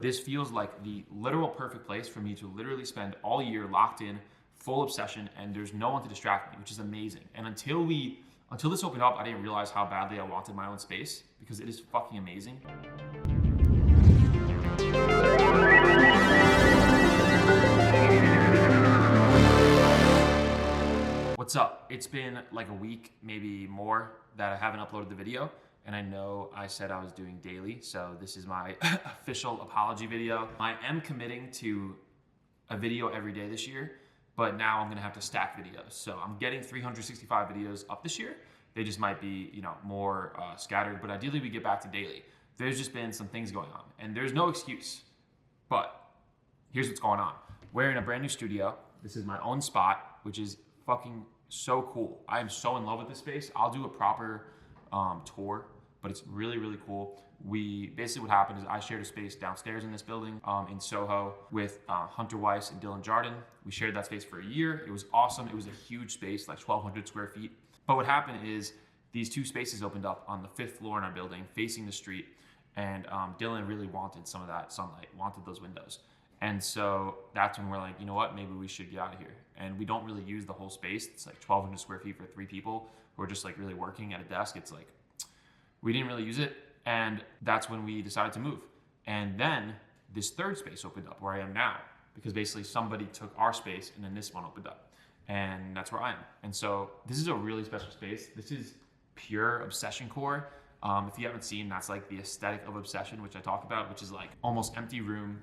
This feels like the literal perfect place for me to literally spend all year locked in, full obsession, and there's no one to distract me, which is amazing. And until this opened up, I didn't realize how badly I wanted my own space because it is fucking amazing. What's up? It's been like a week, maybe more, that I haven't uploaded the video. And I know I said I was doing daily, so this is my official apology video. I am committing to a video every day this year, but now I'm gonna have to stack videos. So I'm getting 365 videos up this year. They just might be, more scattered, but ideally we get back to daily. There's just been some things going on, and there's no excuse. But here's what's going on. We're in a brand new studio. This is my own spot, which is fucking so cool. I am so in love with this space. I'll do a proper tour, but it's really, really cool. Basically what happened is I shared a space downstairs in this building in Soho with Hunter Weiss and Dylan Jardin. We shared that space for a year. It was awesome. It was a huge space, like 1,200 square feet. But what happened is these two spaces opened up on the 5th floor in our building facing the street. And Dylan really wanted some of that sunlight, wanted those windows. And so that's when we're like, you know what, maybe we should get out of here. And we don't really use the whole space. It's like 1,200 square feet for 3 people who are just like really working at a desk. It's like, we didn't really use it. And that's when we decided to move. And then this third space opened up where I am now, because basically somebody took our space and then this one opened up. And that's where I am. And so this is a really special space. This is pure obsession core. If you haven't seen, that's like the aesthetic of obsession, which I talk about, which is like almost empty room,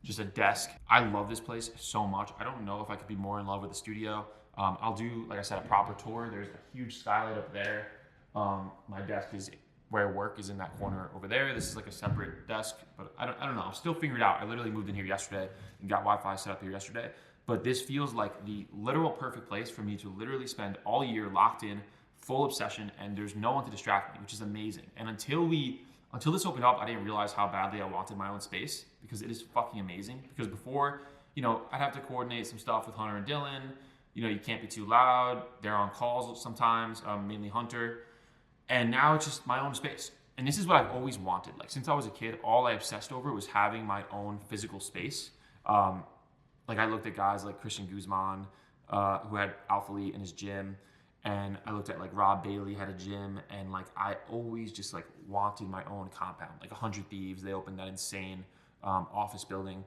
just a desk. I love this place so much. I don't know if I could be more in love with the studio. I'll do, like I said, a proper tour. There's a huge skylight up there. My desk is where I work is in that corner over there. This is like a separate desk, but I don't know. I'm still figuring it out. I literally moved in here yesterday and got Wi-Fi set up here yesterday. But this feels like the literal perfect place for me to literally spend all year locked in, full obsession, and there's no one to distract me, which is amazing. And until this opened up, I didn't realize how badly I wanted my own space because it is fucking amazing. Because before, I'd have to coordinate some stuff with Hunter and Dylan. You can't be too loud. They're on calls sometimes, mainly Hunter. And now it's just my own space. And this is what I've always wanted. Like since I was a kid, all I obsessed over was having my own physical space. Like I looked at guys like Christian Guzman, who had Alpha Elite in his gym. And I looked at like Rob Bailey had a gym, and like I always just like wanted my own compound, like 100 Thieves. They opened that insane office building.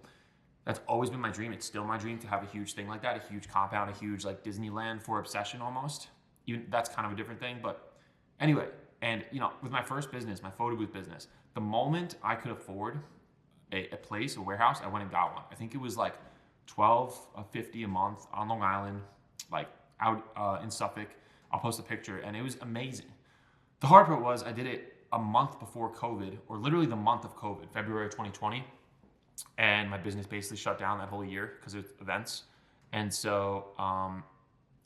That's always been my dream. It's still my dream to have a huge thing like that, a huge compound, a huge like Disneyland for obsession almost. Even that's kind of a different thing, but anyway. And with my first business, my photo booth business, the moment I could afford a place, a warehouse, I went and got one. I think it was like $12.50 a month on Long Island, like out in Suffolk. I'll post a picture, and it was amazing. The hard part was I did it a month before COVID, or literally the month of COVID, February 2020, and my business basically shut down that whole year because of events. And so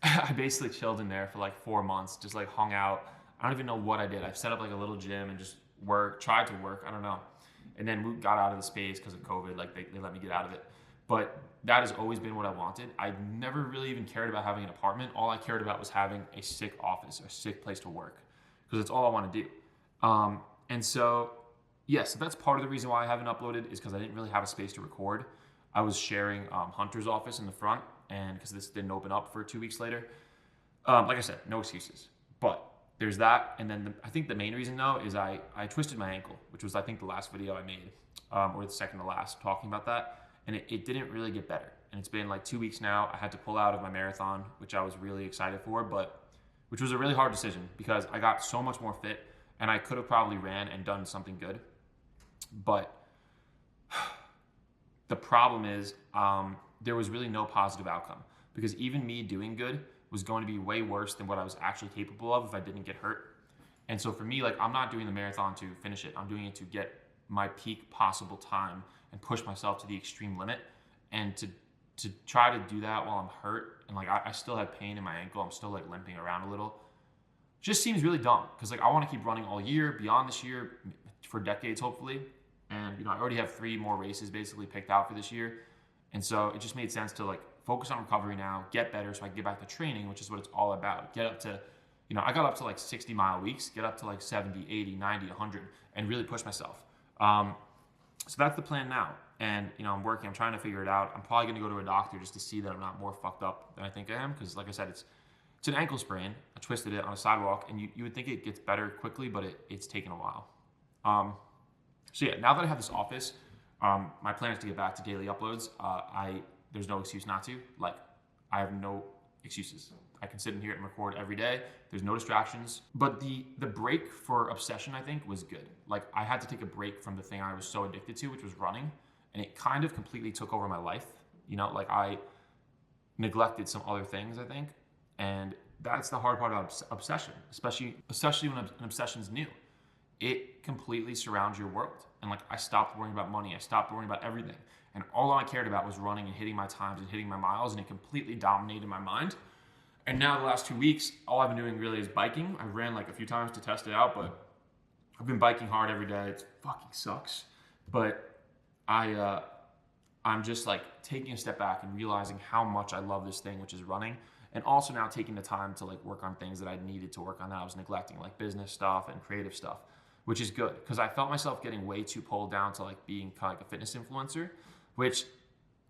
I basically chilled in there for like 4 months, just like hung out. I don't even know what I did. I set up like a little gym and just tried to work. I don't know. And then we got out of the space because of COVID. Like they let me get out of it. But that has always been what I wanted. I never really even cared about having an apartment. All I cared about was having a sick office, a sick place to work, because that's all I want to do. And so, so that's part of the reason why I haven't uploaded is because I didn't really have a space to record. I was sharing Hunter's office in the front, and because this didn't open up for 2 weeks later. Like I said, no excuses. But there's that, and then I think the main reason though is I twisted my ankle, which was I think the last video I made, or the second to last, talking about that. And it didn't really get better. And it's been like 2 weeks now. I had to pull out of my marathon, which I was really excited for, which was a really hard decision because I got so much more fit and I could have probably ran and done something good. But the problem is there was really no positive outcome because even me doing good was going to be way worse than what I was actually capable of if I didn't get hurt. And so for me, like I'm not doing the marathon to finish it. I'm doing it to get my peak possible time and push myself to the extreme limit, and to try to do that while I'm hurt and like I still have pain in my ankle. I'm still like limping around a little. Just seems really dumb because like I want to keep running all year, beyond this year, for decades hopefully. And I already have 3 more races basically picked out for this year, and so it just made sense to like focus on recovery now, get better, so I can get back to training, which is what it's all about. Get up to, I got up to like 60-mile weeks, get up to like 70, 80, 90, 100, and really push myself. So that's the plan now. and I'm working, I'm trying to figure it out. I'm probably gonna go to a doctor just to see that I'm not more fucked up than I think I am, because like I said, it's an ankle sprain. I twisted it on a sidewalk, and you would think it gets better quickly, but it's taken a while. So yeah, now that I have this office, my plan is to get back to daily uploads. There's no excuse not to. Like, I have no excuses. I can sit in here and record every day. There's no distractions. But the break for obsession, I think, was good. Like, I had to take a break from the thing I was so addicted to, which was running, and it kind of completely took over my life. Like, I neglected some other things, I think, and that's the hard part about obsession, especially when an obsession's new. It completely surrounds your world. And like, I stopped worrying about money. I stopped worrying about everything. And all I cared about was running and hitting my times and hitting my miles, and it completely dominated my mind. And now the last 2 weeks, all I've been doing really is biking. I ran like a few times to test it out, but I've been biking hard every day. It fucking sucks. But I'm just like taking a step back and realizing how much I love this thing, which is running. And also now taking the time to like work on things that I needed to work on that I was neglecting, like business stuff and creative stuff, which is good, because I felt myself getting way too pulled down to like being kind of like a fitness influencer, which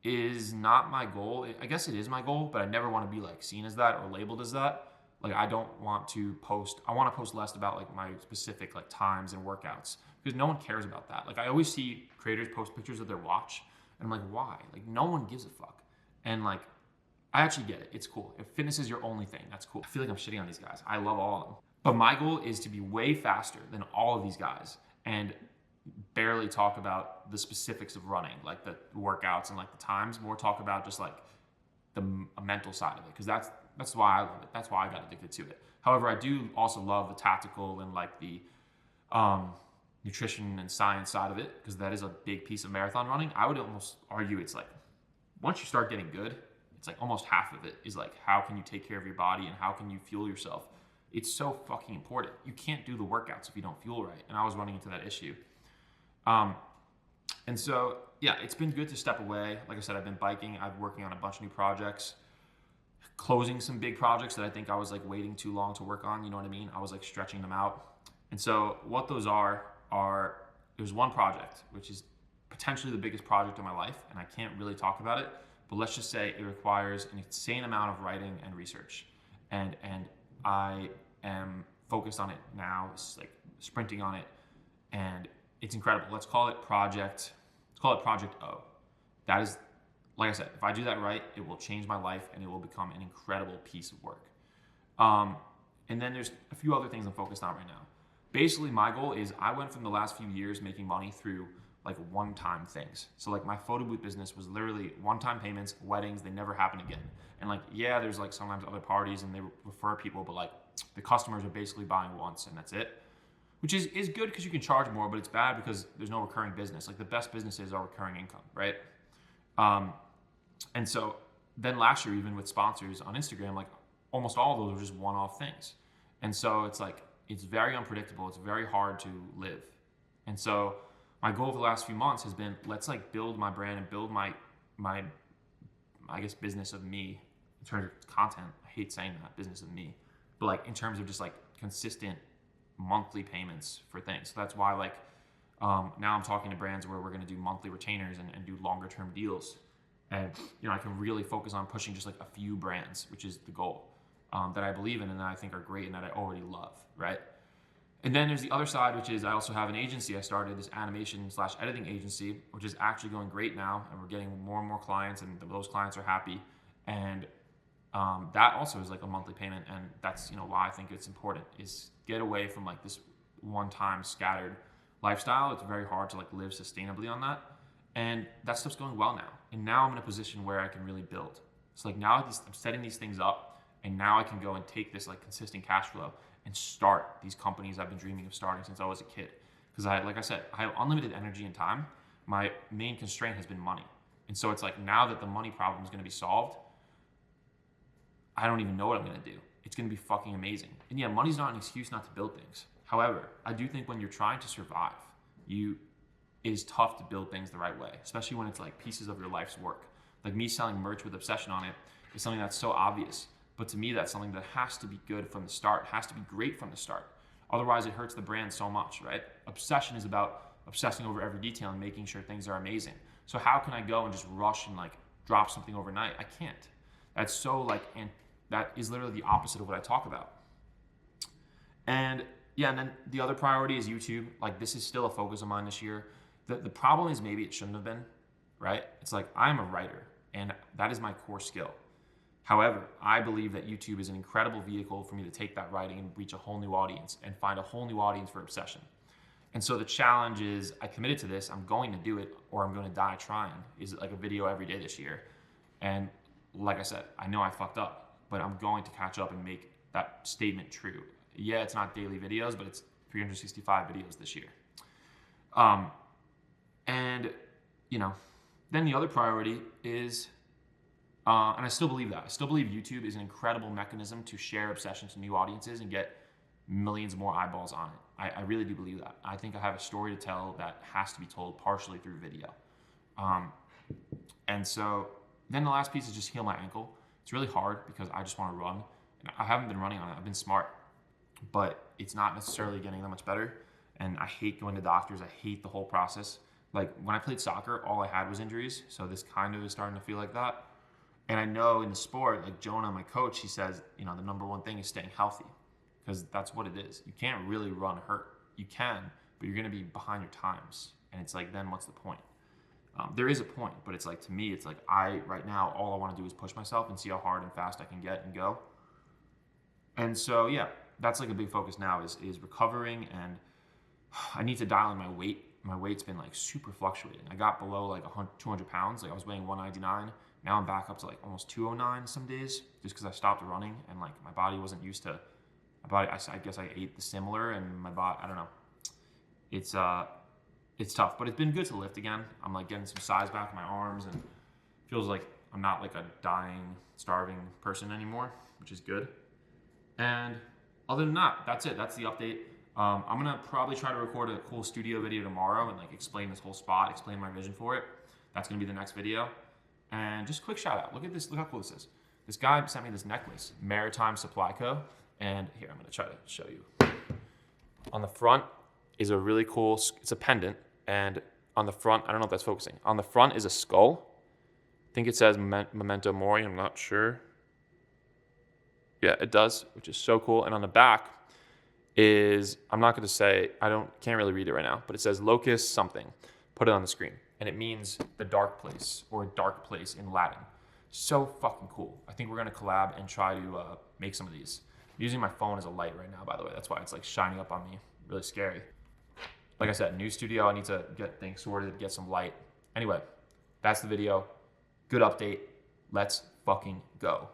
is not my goal. I guess it is my goal, but I never want to be like seen as that or labeled as that. Like, I don't want to post. I want to post less about like my specific like times and workouts, because no one cares about that. Like, I always see creators post pictures of their watch, and I'm like, why? Like, no one gives a fuck. And like, I actually get it. It's cool. If fitness is your only thing, that's cool. I feel like I'm shitting on these guys. I love all of them. But my goal is to be way faster than all of these guys and barely talk about the specifics of running, like the workouts and like the times. More talk about just like the mental side of it, because that's why I love it. That's why I got addicted to it. However, I do also love the tactical and like the nutrition and science side of it, because that is a big piece of marathon running. I would almost argue it's like, once you start getting good, it's like almost half of it is like, how can you take care of your body and how can you fuel yourself? It's so fucking important. You can't do the workouts if you don't fuel right. And I was running into that issue. And so, yeah, it's been good to step away. Like I said, I've been biking. I've been working on a bunch of new projects, closing some big projects that I think I was like waiting too long to work on. You know what I mean? I was like stretching them out. And so what those are there's one project, which is potentially the biggest project of my life. And I can't really talk about it, but let's just say it requires an insane amount of writing and research. And I am focused on it now, like sprinting on it, and it's incredible. Let's call it Project O. That is, like I said, if I do that right, it will change my life and it will become an incredible piece of work. And then there's a few other things I'm focused on right now. Basically, my goal is, I went from the last few years making money through like one-time things. So like my photo booth business was literally one-time payments, weddings, they never happen again. And like, yeah, there's like sometimes other parties and they refer people, but like the customers are basically buying once and that's it. Which is good because you can charge more, but it's bad because there's no recurring business. Like, the best businesses are recurring income, right? And so then last year, even with sponsors on Instagram, like almost all of those were just one-off things. And so it's like, it's very unpredictable. It's very hard to live. And so my goal for the last few months has been, let's like build my brand and build my I guess business of me in terms of content. I hate saying that, business of me, but like in terms of just like consistent monthly payments for things. So that's why like now I'm talking to brands where we're going to do monthly retainers and do longer term deals. And I can really focus on pushing just like a few brands, which is the goal, that I believe in and that I think are great and that I already love, right? And then there's the other side, which is I also have an agency. I started this animation/editing agency, which is actually going great now, and we're getting more and more clients, and those clients are happy. And that also is like a monthly payment, and that's why I think it's important, is get away from like this one-time scattered lifestyle. It's very hard to like live sustainably on that, and that stuff's going well now. And now I'm in a position where I can really build. So like now I'm setting these things up, and now I can go and take this like consistent cash flow and start these companies I've been dreaming of starting since I was a kid. Because like I said, I have unlimited energy and time. My main constraint has been money. And so it's like, now that the money problem is going to be solved, I don't even know what I'm going to do. It's going to be fucking amazing. And yeah, money's not an excuse not to build things. However, I do think when you're trying to survive, it is tough to build things the right way, especially when it's like pieces of your life's work. Like me selling merch with obsession on it is something that's so obvious. But to me, that's something that has to be good from the start, has to be great from the start. Otherwise, it hurts the brand so much, right? Obsession is about obsessing over every detail and making sure things are amazing. So how can I go and just rush and like drop something overnight? I can't. That's so like, and that is literally the opposite of what I talk about. And yeah, and then the other priority is YouTube. Like this is still a focus of mine this year. The problem is maybe it shouldn't have been, right? It's like I'm a writer and that is my core skill. However, I believe that YouTube is an incredible vehicle for me to take that writing and reach a whole new audience and find a whole new audience for Obsession. And so the challenge is I committed to this, I'm going to do it or I'm going to die trying, is like a video every day this year. And like I said, I know I fucked up, but I'm going to catch up and make that statement true. Yeah, it's not daily videos, but it's 365 videos this year. And, you know, then the other priority is, and I still believe that. I still believe YouTube is an incredible mechanism to share Obsession to new audiences and get millions more eyeballs on it. I really do believe that. I think I have a story to tell that has to be told partially through video. And so then the last piece is just heal my ankle. It's really hard because I just want to run. And I haven't been running on it. I've been smart, but it's not necessarily getting that much better. And I hate going to doctors. I hate the whole process. Like when I played soccer, all I had was injuries. So this kind of is starting to feel like that. And I know in the sport, like Jonah, my coach, he says, you know, the number one thing is staying healthy because that's what it is. You can't really run hurt. You can, but you're going to be behind your times. And it's like, then what's the point? There is a point, but it's like, to me, it's like right now, all I want to do is push myself and see how hard and fast I can get and go. And so, yeah, that's like a big focus now is recovering. And I need to dial in my weight. My weight's been like super fluctuating. I got below like 200 pounds. Like I was weighing 199. Now I'm back up to like almost 209 some days just because I stopped running and like my body wasn't used to my body. I guess I ate the similar and my body, I don't know. It's tough, but it's been good to lift again. I'm like getting some size back in my arms and feels like I'm not like a dying, starving person anymore, which is good. And other than that, that's it. That's the update. I'm gonna probably try to record a cool studio video tomorrow and like explain this whole spot, explain my vision for it. That's gonna be the next video. And just quick shout out. Look at this. Look how cool this is. This guy sent me this necklace, Maritime Supply Co. And here, I'm gonna try to show you. On the front is a really cool, it's a pendant. And on the front, I don't know if that's focusing. On the front is a skull. I think it says Memento Mori, I'm not sure. Yeah, it does, which is so cool. And on the back is, I'm not gonna say, can't really read it right now, but it says Locus something. Put it on the screen. And it means the dark place or dark place in Latin. So fucking cool. I think we're gonna collab and try to make some of these. I'm using my phone as a light right now, by the way. That's why it's like shining up on me. Really scary. Like I said, new studio. I need to get things sorted, get some light. Anyway, that's the video. Good update. Let's fucking go.